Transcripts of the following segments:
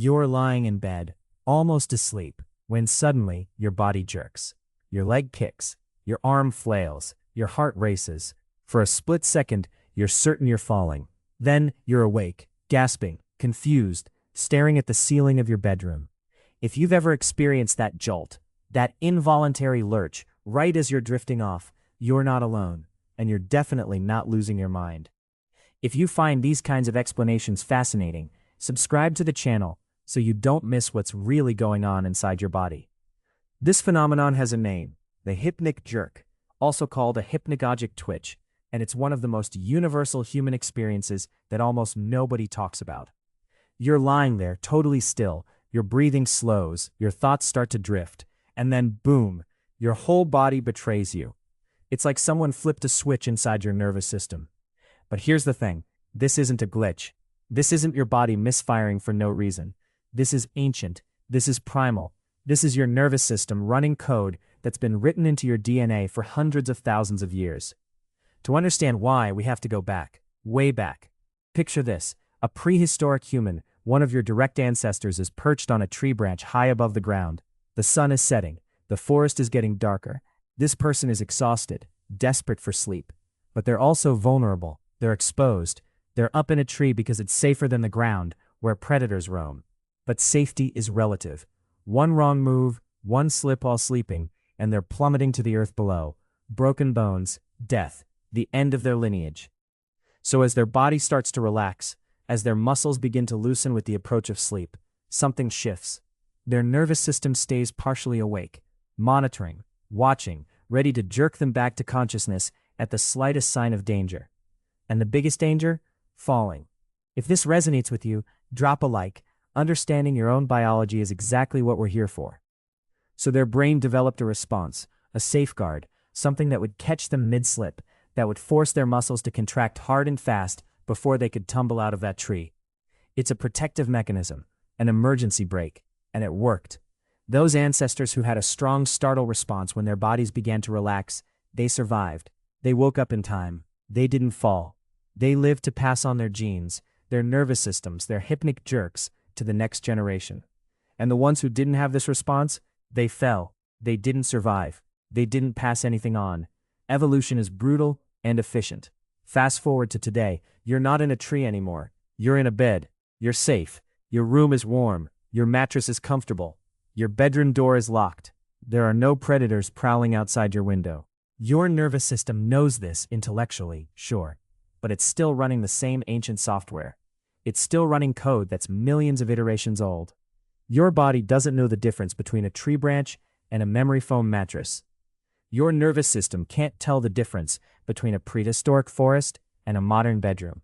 You're lying in bed, almost asleep, when suddenly your body jerks. Your leg kicks, your arm flails, your heart races. For a split second, you're certain you're falling. Then you're awake, gasping, confused, staring at the ceiling of your bedroom. If you've ever experienced that jolt, that involuntary lurch, right as you're drifting off, you're not alone, and you're definitely not losing your mind. If you find these kinds of explanations fascinating, subscribe to the channel so you don't miss what's really going on inside your body. This phenomenon has a name, the hypnic jerk, also called a hypnagogic twitch, and it's one of the most universal human experiences that almost nobody talks about. You're lying there, totally still, your breathing slows, your thoughts start to drift, and then boom, your whole body betrays you. It's like someone flipped a switch inside your nervous system. But here's the thing, this isn't a glitch. This isn't your body misfiring for no reason. This is ancient, this is primal, this is your nervous system running code that's been written into your DNA for hundreds of thousands of years. To understand why, we have to go back, way back. Picture this, a prehistoric human, one of your direct ancestors, is perched on a tree branch high above the ground. The sun is setting, the forest is getting darker. This person is exhausted, desperate for sleep. But they're also vulnerable, they're exposed. They're up in a tree because it's safer than the ground, where predators roam. But safety is relative. One wrong move, one slip while sleeping, and they're plummeting to the earth below. Broken bones, death, the end of their lineage. So as their body starts to relax, as their muscles begin to loosen with the approach of sleep, something shifts. Their nervous system stays partially awake, monitoring, watching, ready to jerk them back to consciousness at the slightest sign of danger. And the biggest danger? Falling. If this resonates with you, drop a like. Understanding your own biology is exactly what we're here for. So their brain developed a response, a safeguard, something that would catch them mid-slip, that would force their muscles to contract hard and fast before they could tumble out of that tree. It's a protective mechanism, an emergency brake, and it worked. Those ancestors who had a strong startle response when their bodies began to relax, they survived. They woke up in time. They didn't fall. They lived to pass on their genes, their nervous systems, their hypnic jerks to the next generation. And the ones who didn't have this response, they fell. They didn't survive. They didn't pass anything on. Evolution is brutal and efficient. Fast forward to today, you're not in a tree anymore. You're in a bed. You're safe. Your room is warm. Your mattress is comfortable. Your bedroom door is locked. There are no predators prowling outside your window. Your nervous system knows this intellectually, sure, but it's still running the same ancient software. It's still running code that's millions of iterations old. Your body doesn't know the difference between a tree branch and a memory foam mattress. Your nervous system can't tell the difference between a prehistoric forest and a modern bedroom.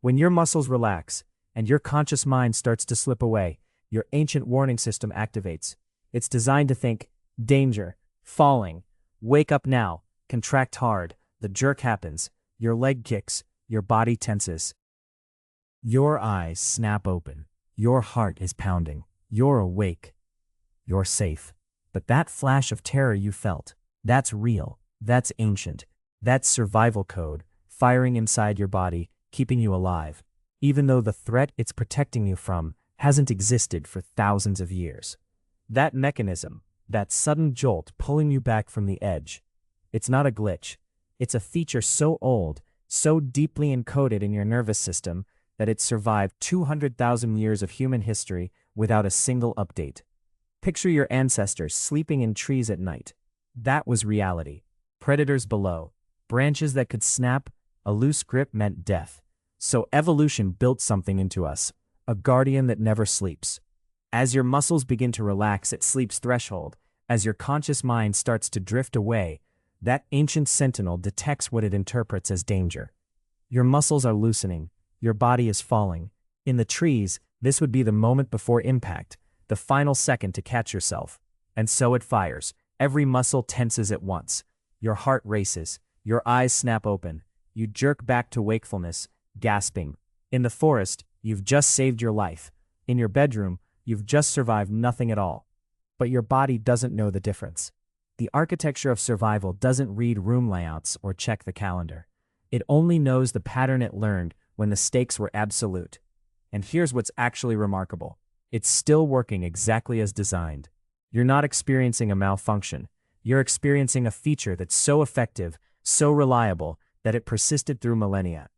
When your muscles relax and your conscious mind starts to slip away, your ancient warning system activates. It's designed to think, danger, falling, wake up now, contract hard, the jerk happens, your leg kicks, your body tenses. Your eyes snap open, your heart is pounding, you're awake, you're safe. But that flash of terror you felt, that's real, that's ancient, that's survival code, firing inside your body, keeping you alive, even though the threat it's protecting you from hasn't existed for thousands of years. That mechanism, that sudden jolt pulling you back from the edge, it's not a glitch. It's a feature so old, so deeply encoded in your nervous system that it survived 200,000 years of human history without a single update. Picture your ancestors sleeping in trees at night. That was reality. Predators below, branches that could snap, a loose grip meant death. So evolution built something into us, a guardian that never sleeps. As your muscles begin to relax at sleep's threshold, as your conscious mind starts to drift away, that ancient sentinel detects what it interprets as danger. Your muscles are loosening, your body is falling. In the trees, this would be the moment before impact, the final second to catch yourself. And so it fires. Every muscle tenses at once. Your heart races, your eyes snap open. You jerk back to wakefulness, gasping. In the forest, you've just saved your life. In your bedroom, you've just survived nothing at all. But your body doesn't know the difference. The architecture of survival doesn't read room layouts or check the calendar. It only knows the pattern it learned when the stakes were absolute. And here's what's actually remarkable. It's still working exactly as designed. You're not experiencing a malfunction. You're experiencing a feature that's so effective, so reliable, that it persisted through millennia.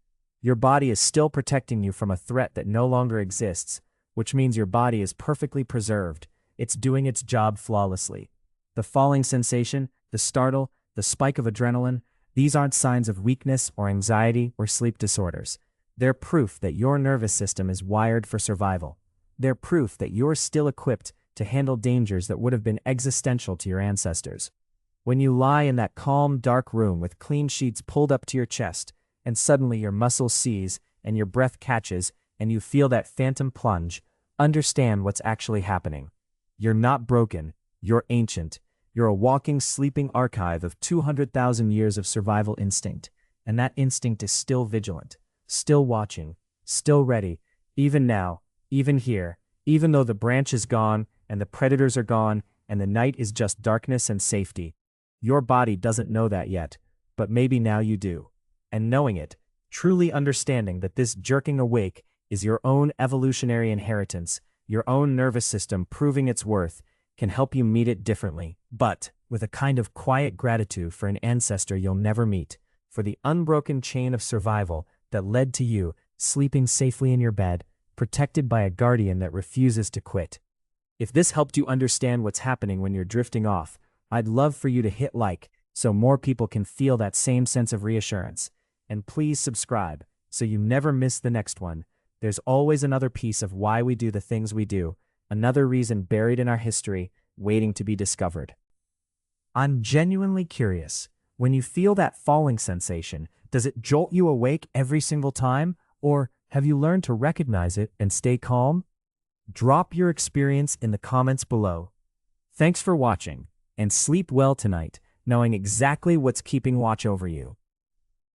Your body is still protecting you from a threat that no longer exists, which means your body is perfectly preserved. It's doing its job flawlessly. The falling sensation, the startle, the spike of adrenaline, these aren't signs of weakness or anxiety or sleep disorders. They're proof that your nervous system is wired for survival. They're proof that you're still equipped to handle dangers that would have been existential to your ancestors. When you lie in that calm, dark room with clean sheets pulled up to your chest, and suddenly your muscles seize and your breath catches and you feel that phantom plunge, understand what's actually happening. You're not broken, you're ancient. You're a walking, sleeping archive of 200,000 years of survival instinct, and that instinct is still vigilant, still watching, still ready, even now, even here, even though the branch is gone and the predators are gone and the night is just darkness and safety. Your body doesn't know that yet, but maybe now you do. And knowing it, truly understanding that this jerking awake is your own evolutionary inheritance, your own nervous system proving its worth, can help you meet it differently, but with a kind of quiet gratitude for an ancestor you'll never meet, for the unbroken chain of survival that led to you sleeping safely in your bed, protected by a guardian that refuses to quit. If this helped you understand what's happening when you're drifting off, I'd love for you to hit like so more people can feel that same sense of reassurance. And please subscribe so you never miss the next one. There's always another piece of why we do the things we do, another reason buried in our history, waiting to be discovered. I'm genuinely curious. When you feel that falling sensation, does it jolt you awake every single time, or have you learned to recognize it and stay calm? Drop your experience in the comments below. Thanks for watching, and sleep well tonight, knowing exactly what's keeping watch over you.